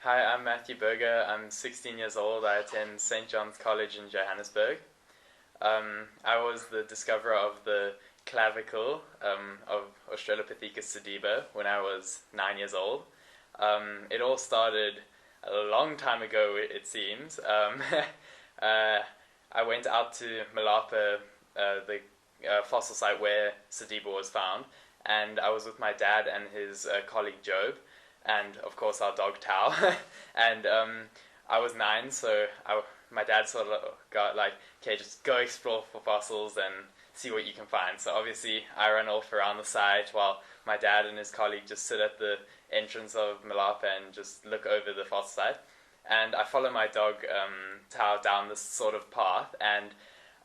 Hi, I'm Matthew Berger. I'm 16 years old. I attend St. John's College in Johannesburg. I was the discoverer of the clavicle of Australopithecus sediba when I was 9 years old. It all started a long time ago, it seems. I went out to Malapa, the fossil site where sediba was found, and I was with my dad and his colleague Job, and of course our dog Tao. And I was 9, so my dad sort of got like, okay, just go explore for fossils and see what you can find. So obviously I ran off around the site while my dad and his colleague just sit at the entrance of Malapa and just look over the fossil site. And I follow my dog Tao down this sort of path, and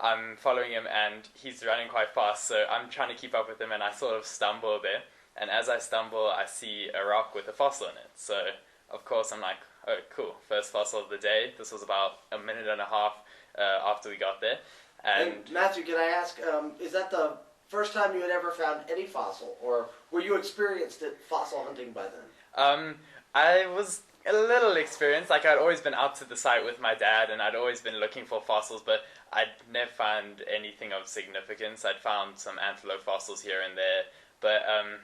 I'm following him and he's running quite fast, so I'm trying to keep up with him, and I sort of stumble a bit. And as I stumble, I see a rock with a fossil in it. So, of course, I'm like, oh, cool, first fossil of the day. This was about a minute and a half after we got there. And Matthew, can I ask, is that the first time you had ever found any fossil, or were you experienced at fossil hunting by then? I was a little experienced. Like, I'd always been out to the site with my dad, and I'd always been looking for fossils, but I'd never found anything of significance. I'd found some antelope fossils here and there, but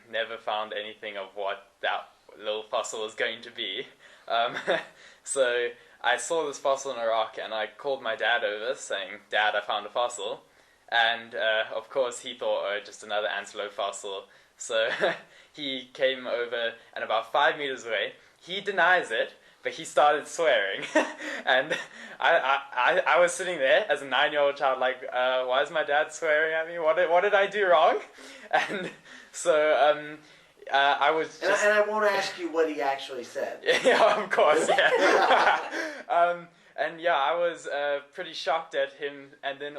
never found anything of what that little fossil was going to be. So I saw this fossil in a rock, and I called my dad over saying, "Dad, I found a fossil." And of course he thought, oh, just another antelope fossil. So he came over, and about 5 meters away, he denies it, but he started swearing. And I was sitting there as a 9-year-old child like, why is my dad swearing at me? What did I do wrong? And so I was just... And I won't ask you what he actually said. Yeah, of course, yeah. And yeah, I was pretty shocked at him, and then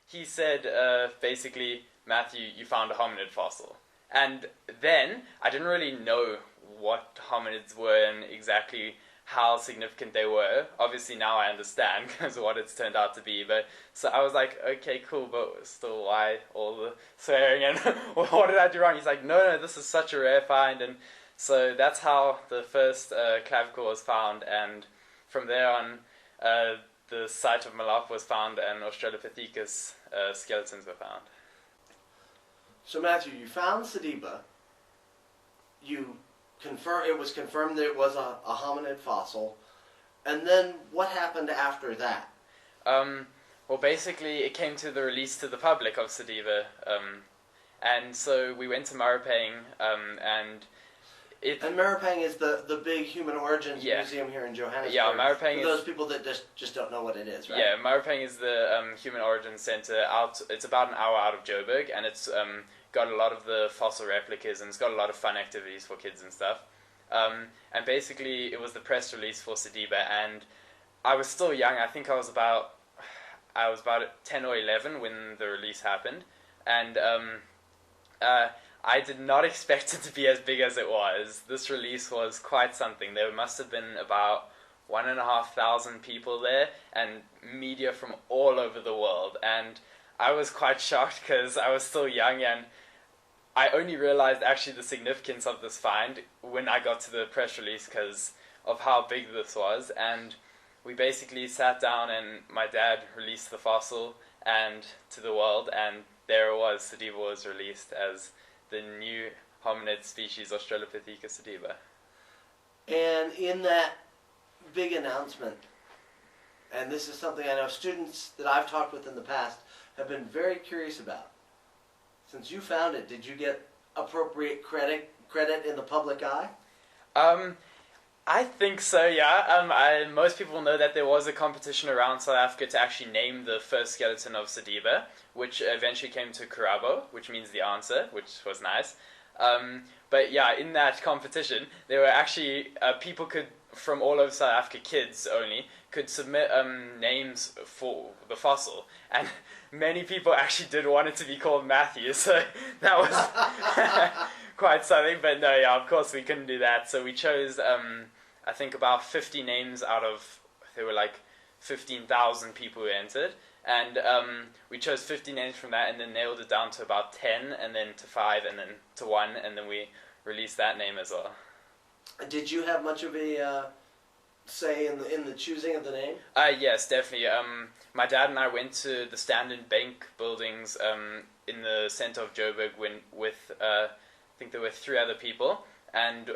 he said, basically, Matthew, you found a hominid fossil. And then I didn't really know what hominids were and exactly how significant they were. Obviously now I understand because of what it's turned out to be. But so I was like, okay, cool, but still, why all the swearing and what did I do wrong? He's like, no, this is such a rare find. And so that's how the first clavicle was found. And from there on, the site of Malapa was found, and Australopithecus skeletons were found. So Matthew, you found sediba. It was confirmed that it was a hominid fossil. And then what happened after that? Well, basically, it came to the release to the public of sediba. And so we went to Maripang, and Maripang is the big human origins museum here in Johannesburg. Yeah, Maripang for those people that just don't know what it is, right? Yeah, Maripang is the human origins center out. It's about an hour out of Joburg, and it's got a lot of the fossil replicas, and it's got a lot of fun activities for kids and stuff. And basically, it was the press release for sediba, and I was still young. I think I was about 10 or 11 when the release happened, and I did not expect it to be as big as it was. This release was quite something. There must have been about 1,500 people there, and media from all over the world. And I was quite shocked because I was still young, and I only realized actually the significance of this find when I got to the press release because of how big this was. And we basically sat down, and my dad released the fossil and to the world, and there it was. Sediba was released as the new hominid species, Australopithecus sediba. And in that big announcement, and this is something I know students that I've talked with in the past have been very curious about. Since you found it, did you get appropriate credit in the public eye? I think so, yeah. Most people know that there was a competition around South Africa to actually name the first skeleton of sediba, which eventually came to Karabo, which means the answer, which was nice. But yeah, in that competition, there were actually people from all over South Africa, kids only, could submit names for the fossil, and many people actually did want it to be called Matthew, so that was quite something. But no, yeah, of course we couldn't do that, so we chose I think about 50 names out of, there were like 15,000 people who entered, and we chose 50 names from that, and then nailed it down to about 10, and then to 5, and then to 1, and then we released that name as well. Did you have much of a say in the choosing of the name? Yes, definitely. My dad and I went to the Standard Bank buildings in the center of Joburg with I think there were 3 other people, and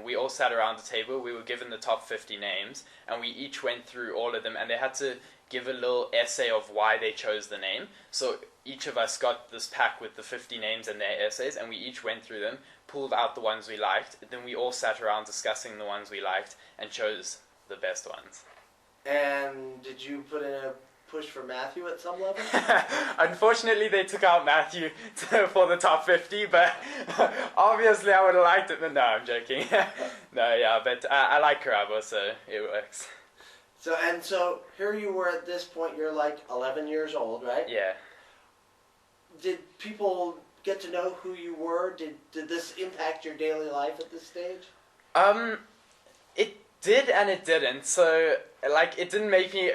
we all sat around the table. We were given the top 50 names, and we each went through all of them, and they had to give a little essay of why they chose the name. So each of us got this pack with the 50 names and their essays, and we each went through them, pulled out the ones we liked, then we all sat around discussing the ones we liked, and chose the best ones. And did you put in a push for Matthew at some level? Unfortunately, they took out Matthew for the top 50, but obviously I would have liked it. But no, I'm joking. No, yeah, but I like Karabo, so it works. So here you were at this point, you're like 11 years old, right? Yeah. Did people get to know who you were? Did this impact your daily life at this stage? It did and it didn't. So, like, it didn't make me,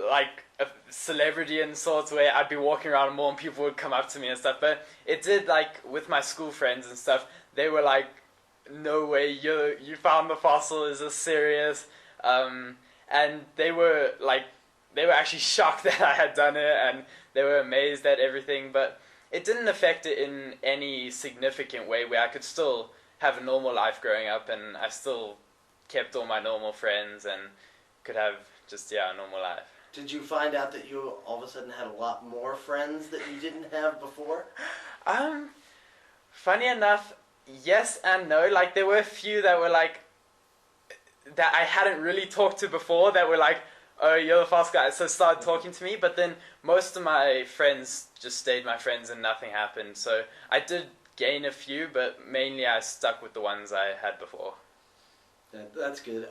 like, a celebrity in sorts where I'd be walking around a mall and people would come up to me and stuff. But it did, like, with my school friends and stuff, they were like, no way, you found the fossil, is this serious? And they were actually shocked that I had done it, and they were amazed at everything, but it didn't affect it in any significant way where I could still have a normal life growing up, and I still kept all my normal friends and could have just, a normal life. Did you find out that you all of a sudden had a lot more friends that you didn't have before? Funny enough, yes and no. Like, there were a few that were like, that I hadn't really talked to before, that were like, oh, you're the fast guy, so started talking to me, but then most of my friends just stayed my friends and nothing happened. So I did gain a few, but mainly I stuck with the ones I had before. That's good.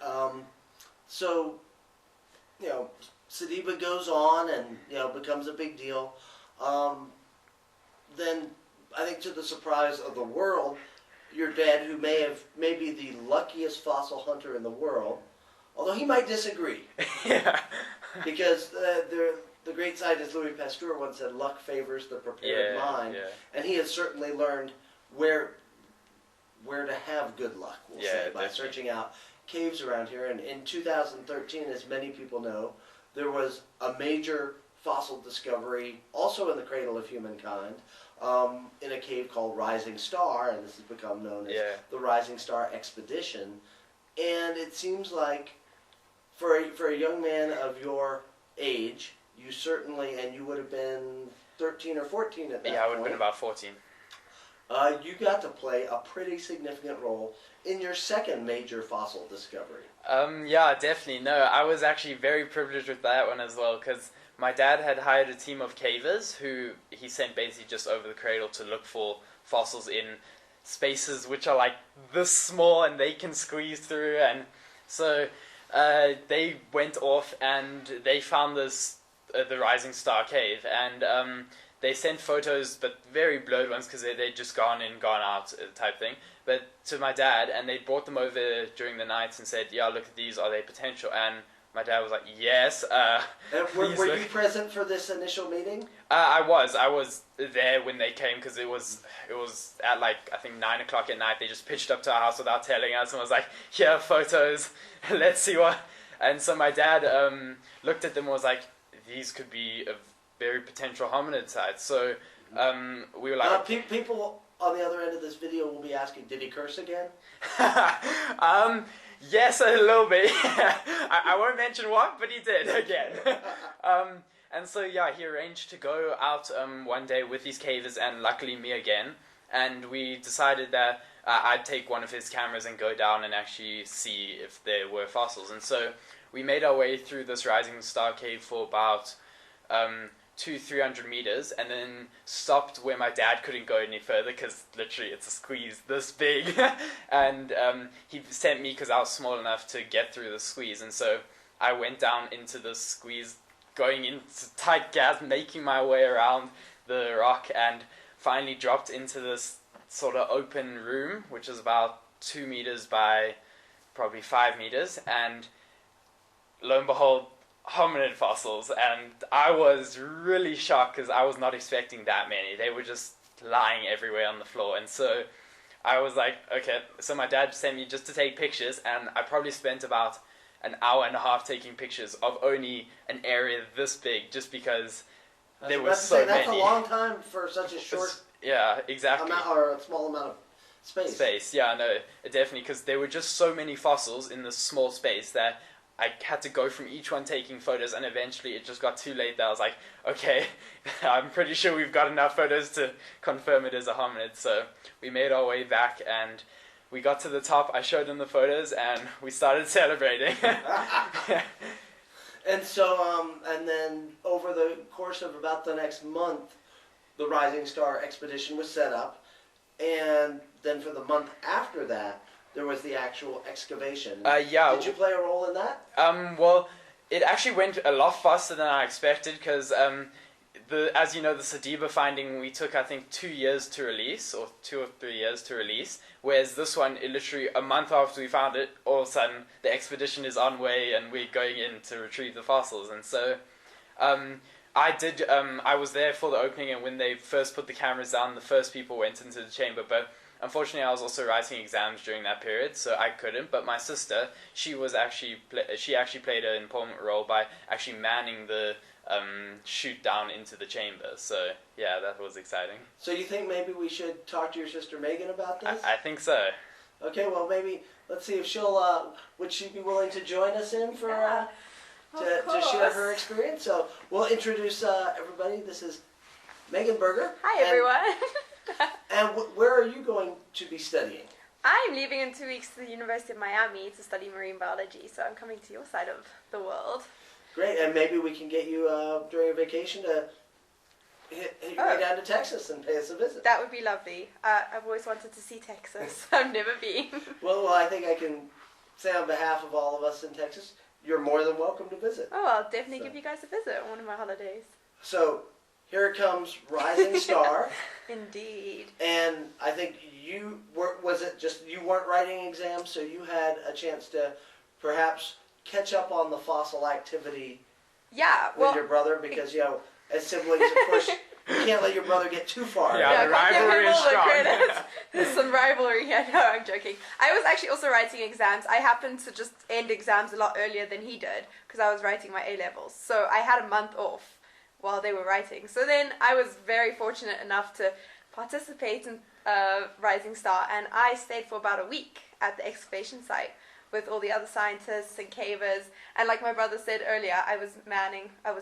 So, Sediba goes on and, becomes a big deal. Then, I think to the surprise of the world, your dad, who may be the luckiest fossil hunter in the world, although he might disagree. Yeah. Because the great scientist Louis Pasteur once said, luck favors the prepared mind. Yeah. And he has certainly learned where to have good luck, we'll say, by searching out caves around here. And in 2013, as many people know, there was a major fossil discovery, also in the cradle of humankind, in a cave called Rising Star, and this has become known as the Rising Star Expedition. And it seems like for a young man of your age, you certainly, and you would have been 13 or 14 at that point. Yeah, I would have been about 14. You got to play a pretty significant role in your second major fossil discovery. Yeah, definitely. No, I was actually very privileged with that one as well, because my dad had hired a team of cavers who he sent basically just over the cradle to look for fossils in spaces which are like this small and they can squeeze through. And so they went off and they found this the Rising Star cave, and they sent photos, but very blurred ones because they'd just gone in, gone out type thing, but to my dad, and they brought them over during the nights and said, yeah, look at these, are they potential? And my dad was like, yes. Were you present for this initial meeting? I was there when they came, because it was at like, I think 9 o'clock at night. They just pitched up to our house without telling us and was like, here, photos, let's see what. And so my dad looked at them and was like, these could be a very potential hominid site. So we were like... people on the other end of this video will be asking, did he curse again? Yes, a little bit. I won't mention what, but he did again. And so, yeah, he arranged to go out one day with these cavers, and luckily me again. And we decided that I'd take one of his cameras and go down and actually see if there were fossils. And so we made our way through this Rising Star cave for about 200-300 meters, and then stopped where my dad couldn't go any further because literally it's a squeeze this big. And he sent me because I was small enough to get through the squeeze, and so I went down into the squeeze, going into tight gas, making my way around the rock, and finally dropped into this sort of open room, which is about 2 meters by probably 5 meters, and lo and behold, hominid fossils. And I was really shocked because I was not expecting that many. They were just lying everywhere on the floor. And so I was like, okay, so my dad sent me just to take pictures, and I probably spent about an hour and a half taking pictures of only an area this big, just because there were so many. That's a long time for such a short exactly. amount, or a small amount of space. Yeah, no, definitely, because there were just so many fossils in this small space that I had to go from each one taking photos, and eventually it just got too late that I was like, okay, I'm pretty sure we've got enough photos to confirm it as a hominid. So we made our way back, and we got to the top. I showed them the photos, and we started celebrating. And so, and then over the course of about the next month, the Rising Star expedition was set up, and then for the month after that, there was the actual excavation. Yeah. Did you play a role in that? Well, it actually went a lot faster than I expected, because as you know, the Sadiba finding, we took, I think, 2 years to release, or 2 or 3 years to release, whereas this one, it literally, a month after we found it, all of a sudden, the expedition is on way, and we're going in to retrieve the fossils. And so, I was there for the opening, and when they first put the cameras down, the first people went into the chamber, but unfortunately, I was also writing exams during that period, so I couldn't. But my sister, she actually played an important role by actually manning the chute down into the chamber. So yeah, that was exciting. So you think maybe we should talk to your sister Megan about this? I think so. Okay, well maybe let's see if she'll would she be willing to join us in for to share her experience. So we'll introduce everybody. This is Megan Berger. Hi everyone. And where are you going to be studying? I'm leaving in 2 weeks to the University of Miami to study marine biology, so I'm coming to your side of the world. Great, and maybe we can get you during a vacation to hit your way down to Texas and pay us a visit. That would be lovely. I've always wanted to see Texas. I've never been. Well, I think I can say on behalf of all of us in Texas, you're more than welcome to visit. Oh, I'll definitely give you guys a visit on one of my holidays. So, here it comes, Rising Star. Indeed. And I think you was it just you weren't writing exams, so you had a chance to perhaps catch up on the fossil activity with your brother, because, you know, as siblings, of course, you can't let your brother get too far. Yeah, the rivalry is strong. There's some rivalry here. No, I'm joking. I was actually also writing exams. I happened to just end exams a lot earlier than he did, because I was writing my A-levels. So I had a month off while they were writing. So then I was very fortunate enough to participate in Rising Star, and I stayed for about a week at the excavation site with all the other scientists and cavers. And like my brother said earlier, I was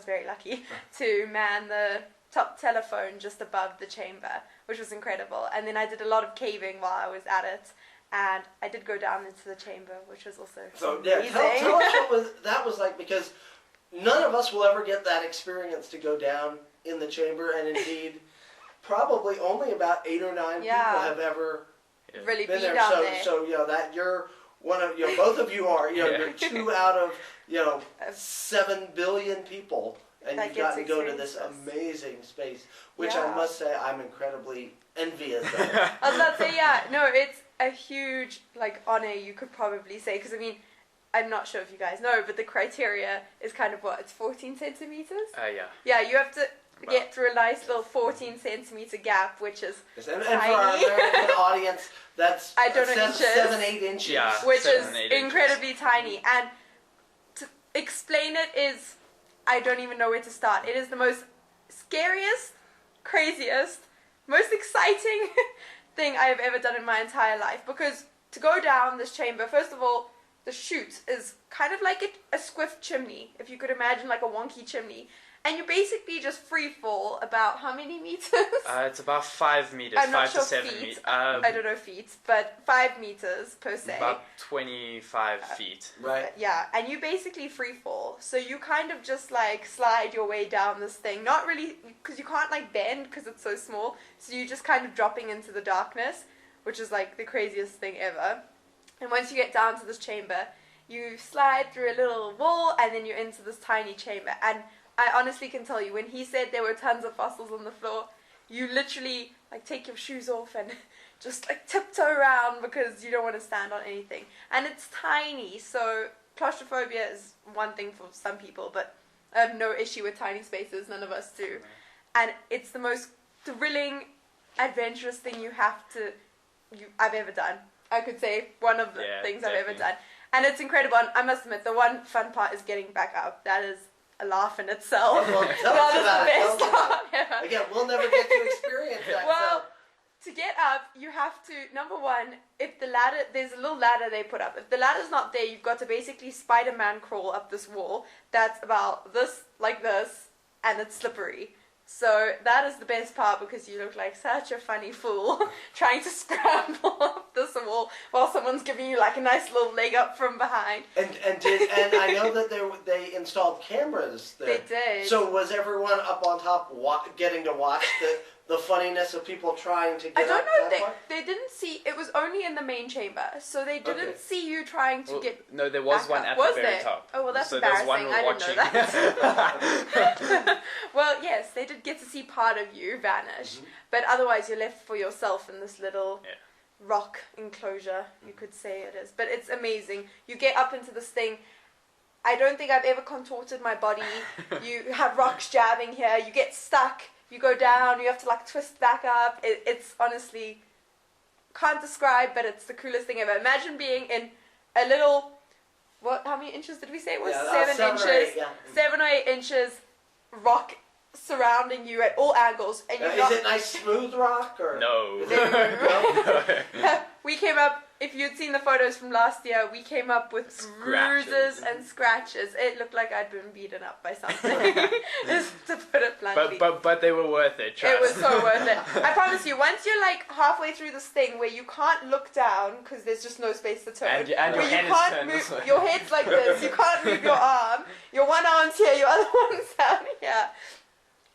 very lucky to man the top telephone just above the chamber, which was incredible. And then I did a lot of caving while I was at it, and I did go down into the chamber, which was also amazing. Tell us what that was like, because none of us will ever get that experience to go down in the chamber, and indeed, probably only about 8 or 9 people have ever really been there. down there. So you know that you're one of both of you are you're 2 out of 7 billion people, and you've got to go to this amazing space, which I must say I'm incredibly envious of. I was about to say, it's a huge honor, you could probably say, because I mean, I'm not sure if you guys know, but the criteria is kind of it's 14 centimeters? Yeah, you have to get through a nice little 14 centimeter gap, which is and tiny. for our American audience, that's I don't know, 7-8 inches. Yeah, which 7, is incredibly tiny. And to explain it is, I don't even know where to start. It is the most scariest, craziest, most exciting thing I have ever done in my entire life. Because to go down this chamber, first of all, the chute is kind of like a squiff chimney, if you could imagine, like a wonky chimney. And you basically just free fall about how many meters? It's about 5 meters, I'm not 5 sure to 7 feet. meters. I don't know feet, but 5 meters per se. About 25 feet. Right. Yeah, and you basically free fall. So you kind of just slide your way down this thing. Not really, because you can't bend because it's so small. So you're just kind of dropping into the darkness, which is the craziest thing ever. And once you get down to this chamber, you slide through a little wall, and then you're into this tiny chamber. And I honestly can tell you, when he said there were tons of fossils on the floor, you literally take your shoes off and just tiptoe around, because you don't want to stand on anything. And it's tiny, so claustrophobia is one thing for some people, but I have no issue with tiny spaces, none of us do. And it's the most thrilling, adventurous thing you have to I've ever done. I could say one of the things I've ever definitely. done. And it's incredible. And I must admit, the one fun part is getting back up. That is a laugh in itself. Well, tell That us is about the it. Tell best us about part it. ever. Again, we'll never get to experience that. Well, to get up, you have to, number one, if the ladder, there's a little ladder they put up. If the ladder's not there, you've got to basically SpiderMan Kroll up this wall that's about this, like this, and it's slippery. So that is the best part because you look like such a funny fool trying to scramble up this wall while someone's giving you like a nice little leg up from behind. And I know that they installed cameras there. They did. So was everyone up on top getting to watch the funniness of people trying to get I don't up know that if far? they didn't see, it was only in the main chamber, so they didn't Okay. see you trying to Well, get no, there was back one up. at Was the very there? top. Oh, well, that's so there's one embarrassing. we're I didn't know watching. that. Well, yes, they did get to see part of you vanish, but otherwise you're left for yourself in this little rock enclosure, you could say it is. But it's amazing. You get up into this thing. I don't think I've ever contorted my body. You have rocks jabbing here. You get stuck. You go down. You have to like twist back up. It's honestly, can't describe, but it's the coolest thing ever. Imagine being in a little, how many inches did we say it was? 7 inches. Or 8, yeah. 7 or 8 inches rock surrounding you at all angles. And you're Is it nice smooth rock or No. Is it, no? We came up, if you'd seen the photos from last year, we came up with Scratches. bruises and scratches. It looked like I'd been beaten up by something, just to put it bluntly. But they were worth it, trust. It was so worth it. I promise you, once you're like halfway through this thing where you can't look down because there's just no space to turn, And your where head you is can't turned move, this way. your head's like this, you can't move your arm, your one arm's here, your other one's down here.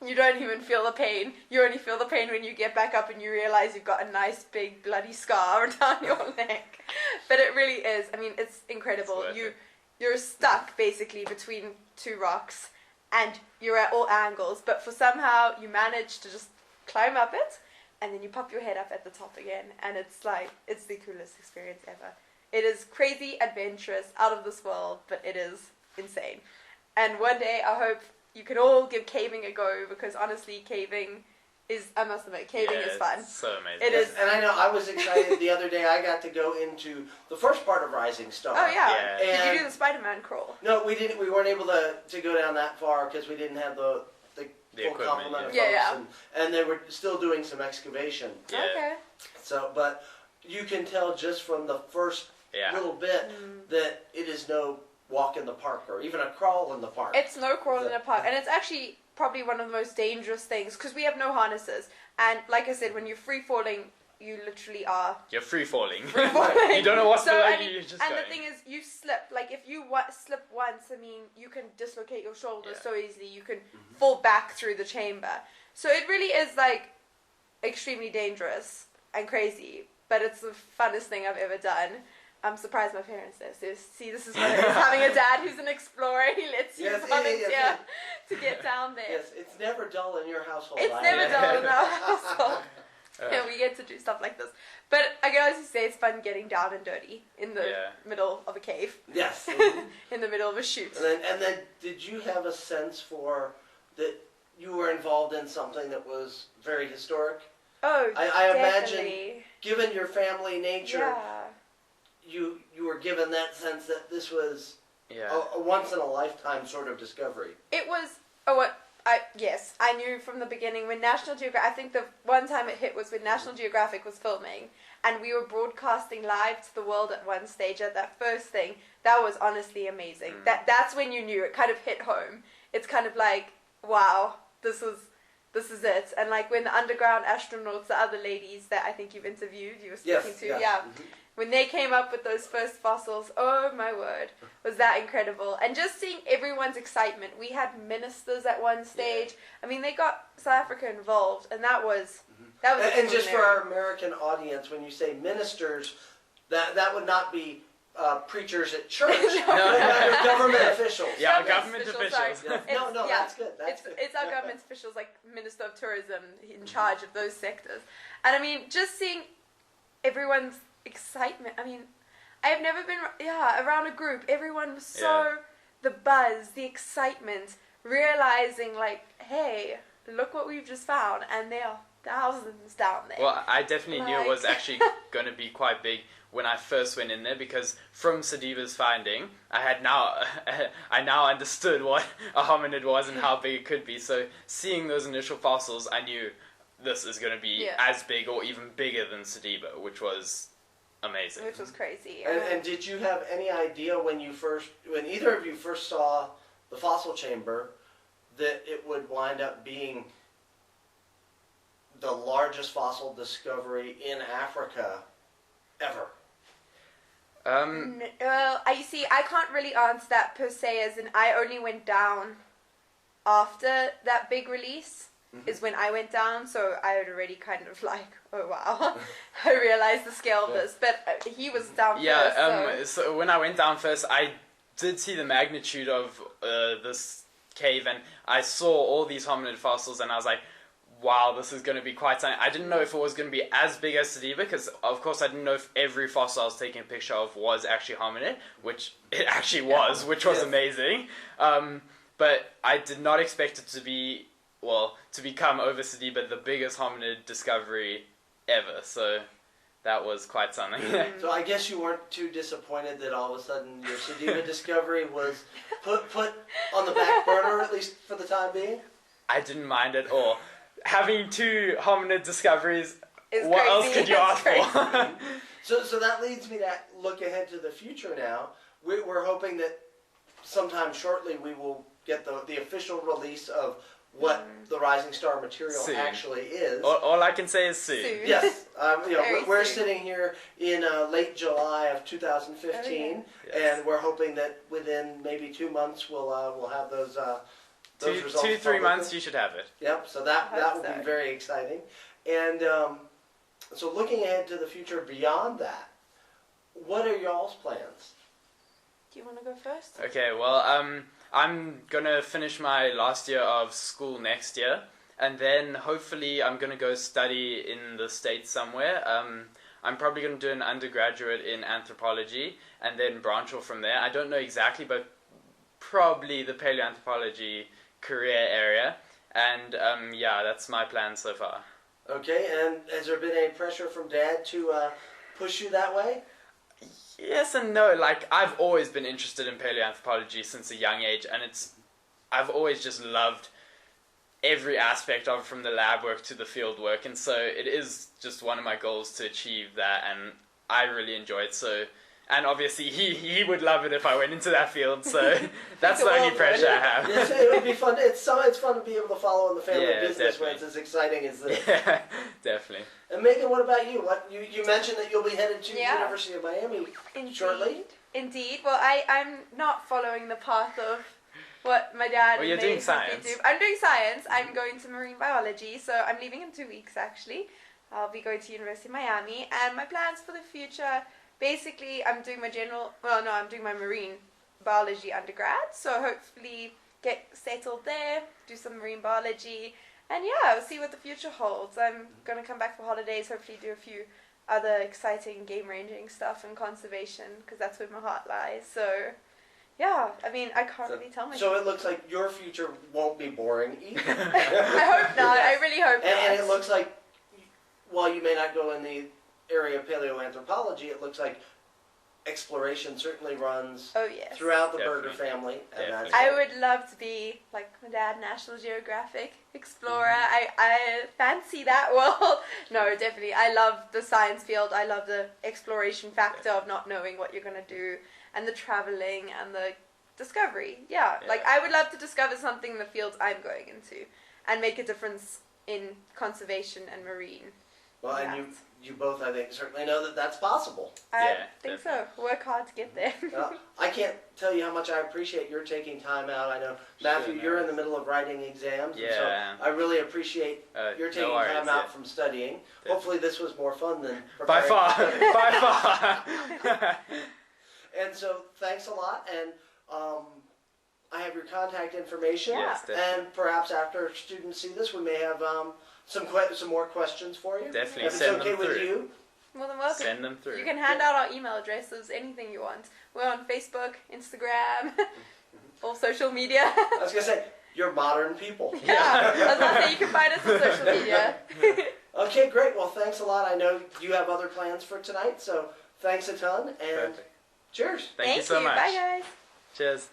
You don't even feel the pain. You only feel the pain when you get back up and you realize you've got a nice big bloody scar down your neck. But it really is. I mean, it's incredible. It's worth it. You're stuck basically between two rocks and you're at all angles. But for somehow you manage to just climb up it and then you pop your head up at the top again. And it's like, it's the coolest experience ever. It is crazy, adventurous, out of this world, but it is insane. And one day I hope you can all give caving a go because honestly, caving is, I must admit, caving is fun. It's so amazing. It is. And I know I was excited the other day. I got to go into the first part of Rising Star. Oh yeah. Yeah. Did you And- do the SpiderMan Kroll? No, we didn't. We weren't able to go down that far because we didn't have the full equipment, complement of yeah. folks, and they were still doing some excavation. Yeah. Okay. So, but you can tell just from the first Yeah. little bit that it is no walk in the park or even a crawl in the park. It's no crawl in a park, and it's actually probably one of the most dangerous things because we have no harnesses. And like I said, when you're free falling, you literally are You're free falling. free falling. You don't know what's below I you, mean, you're just and going. the thing is, you slip. Like if you slip once, I mean, you can dislocate your shoulders so easily. You can fall back through the chamber. So it really is like extremely dangerous and crazy, but it's the funnest thing I've ever done. I'm surprised my parents did. So see, this is what it is. Having a dad who's an explorer, he lets you volunteer to get down there. Yes, it's never dull in your household. It's never dull in our household. Yeah, we get to do stuff like this. But I can honestly say it's fun getting down and dirty in the middle of a cave. Yes. In the middle of a shoot. And then, did you have a sense for that you were involved in something that was very historic? Oh, I imagine, definitely. given your family nature, Yeah. you were given that sense that this was Yeah. a once in a lifetime sort of discovery. It was, yes, I knew from the beginning when National Geographic, I think the one time it hit was when National Geographic was filming and we were broadcasting live to the world at one stage at that first thing. That was honestly amazing. That's when you knew it kind of hit home. It's kind of like, wow, this is it. And like when the underground astronauts, the other ladies that I think you've interviewed, you were speaking to, yeah. When they came up with those first fossils, oh my word, was that incredible. And just seeing everyone's excitement. We had ministers at one stage. I mean, they got South Africa involved, and that was And just for our American audience, when you say ministers, that would not be preachers at church. They're government officials. Yeah, Government government officials, officials. sorry. No, Yeah. that's good. That's good. It's our government officials, like Minister of Tourism, in charge of those sectors. And I mean, just seeing everyone's excitement. I mean, I've never been around a group. Everyone was so the buzz, the excitement, realizing like, hey, look what we've just found, and they are thousands down there. Well, I definitely knew it was Like- actually going to be quite big when I first went in there, because from Sadiba's finding, I now understood what a hominid was and how big it could be. So seeing those initial fossils, I knew this is going to be as big or even bigger than Sadiba, which was amazing. Which was crazy. And did you have any idea when either of you first saw the fossil chamber that it would wind up being the largest fossil discovery in Africa ever? Well, you see, I can't really answer that per se, as in I only went down after that big release. Is when I went down, so I had already kind of like, oh wow, I realized the scale of this. But he was down first. So when I went down first, I did see the magnitude of this cave, and I saw all these hominid fossils, and I was like, wow, this is going to be quite something. I didn't know if it was going to be as big as Sadiba, because of course I didn't know if every fossil I was taking a picture of was actually hominid, which it actually was, which was amazing. But I did not expect it to be, to become over Sadiba the biggest hominid discovery ever. So that was quite something. So I guess you weren't too disappointed that all of a sudden your Sadiba discovery was put on the back burner, at least for the time being? I didn't mind at all. Having 2 hominid discoveries, what crazy. else could you ask for? So that leads me to look ahead to the future now. We're hoping that sometime shortly we will get the official release of what the Rising Star material actually is. All I can say is soon. Yes. We're soon. sitting here in late July of 2015, and we're hoping that within maybe 2 months we'll have those results. 2-3 months, you should have it. Yep. So that will be very exciting, and so looking ahead to the future beyond that, what are y'all's plans? Do you want to go first? Okay, well, I'm gonna finish my last year of school next year, and then hopefully I'm gonna go study in the States somewhere. I'm probably gonna do an undergraduate in anthropology, and then branch off from there. I don't know exactly, but probably the paleoanthropology career area, and that's my plan so far. Okay, and has there been any pressure from Dad to push you that way? Yes and no. Like, I've always been interested in paleoanthropology since a young age, and I've always just loved every aspect of it, from the lab work to the field work, and so it is just one of my goals to achieve that, and I really enjoy it. So, and obviously he would love it if I went into that field, so that's the only pressure I have. Yes, it would be fun. It's fun to be able to follow in the family business when definitely. it's as exciting as this. Yeah, definitely. And Megan, what about you? You mentioned that you'll be headed to the University of Miami shortly. Indeed. Well, I'm not following the path of what my dad. Well, you're doing science. I'm doing science. I'm going to marine biology, so I'm leaving in 2 weeks actually. I'll be going to University of Miami, and my plans for the future. Basically, I'm doing my marine biology undergrad, so hopefully get settled there, do some marine biology, and see what the future holds. I'm going to come back for holidays, hopefully do a few other exciting game ranging stuff and conservation, because that's where my heart lies. So, I can't really tell myself. So it looks like your future won't be boring either. I hope not. I really hope not. And it looks like, while you may not go in the area of paleoanthropology, it looks like exploration certainly runs throughout the Berger family. And I would love to be like my dad, National Geographic explorer. I fancy that world. No, definitely. I love the science field. I love the exploration factor of not knowing what you're going to do, and the traveling and the discovery. Like I would love to discover something in the fields I'm going into and make a difference in conservation and marine. Well, and you both, I think, certainly know that that's possible. I think so. Work hard to get there. I can't tell you how much I appreciate your taking time out. I know, Matthew, you're in the middle of writing exams. Yeah. So I really appreciate your taking time out from studying. Hopefully this was more fun than preparing. By far. And so thanks a lot. And I have your contact information. Yes, definitely. And perhaps after students see this, we may have some more questions for you. Definitely. If it's okay with you. More than welcome. Send them through. You can hand out our email addresses, anything you want. We're on Facebook, Instagram, all social media. I was going to say, you're modern people. I was about to say you can find us on social media. Okay, great. Well, thanks a lot. I know you have other plans for tonight, so thanks a ton, and Perfect. cheers. Thank you so much. Bye, guys. Cheers.